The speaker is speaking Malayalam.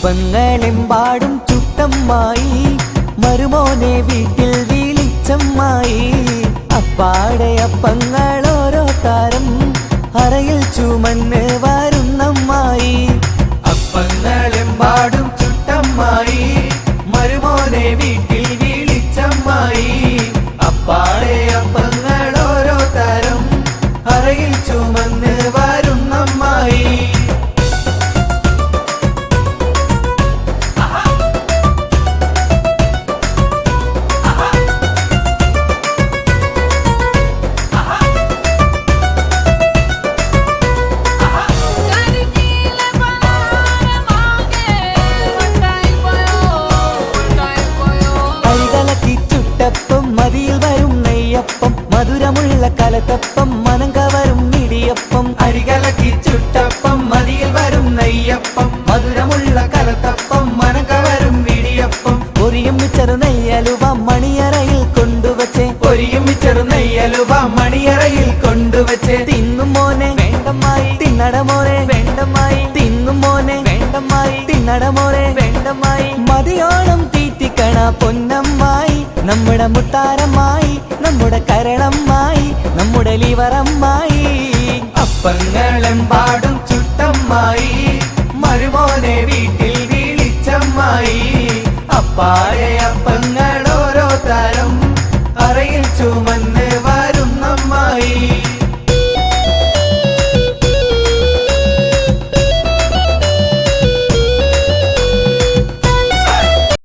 അപ്പങ്ങളെമ്പാടും ചുട്ടമ്മായി മരുമോനെ വീട്ടിൽ വിളിച്ചമ്മായി അപ്പാടെ അപ്പങ്ങൾ ഓരോ താരം അറയിൽ ചുമന്ന് വരുന്നമ്മായി അപ്പങ്ങളെമ്പാടും ചുട്ടമ്മായി മരുമോനെ വീട്ടിൽ വിളിച്ചമ്മായി അപ്പാടെ അപ്പങ്ങൾ ഓരോ താരം അറയിൽ ചുമന്ന് വരുന്നമ്മായി മതിയിൽ വരും നെയ്യപ്പം മധുരമുള്ള കലത്തപ്പം മനം കവരും ഇടിയപ്പം അരികലക്കി ചുട്ടപ്പം മതിയിൽ വരും നെയ്യപ്പം മധുരമുള്ള കലത്തപ്പം മനം കവരും ഇടിയപ്പം പൊരിയും ചെറു നെയ്യലുവ മണിയറയിൽ കൊണ്ടുവച്ചേ പൊരിയും ചെറു നെയ്യലുവ മണിയറയിൽ കൊണ്ടുവച്ചേ തിന്നും മോനെ വേണ്ടമായി തിന്നടമോനെ വേണ്ടമായി തിന്നും മോനെ വേണ്ടമായി തിന്നടമോനെ വേണ്ടമായി മതിയോളം തീറ്റിക്കണ പൊന്നമ്മായി നമ്മുടെ മുത്താരമ്മായി നമ്മുടെ കരളമ്മായി നമ്മുടെ ലിവറമ്മായി അപ്പങ്ങളെമ്പാടും ചുട്ടമ്മായി മരുമോനെ വീട്ടിൽ വിളിച്ചമ്മായി അപ്പാടെ അപ്പങ്ങൾ ഓരോ തരം അറയിൽ ചുമന്ന് വരുന്നമ്മായി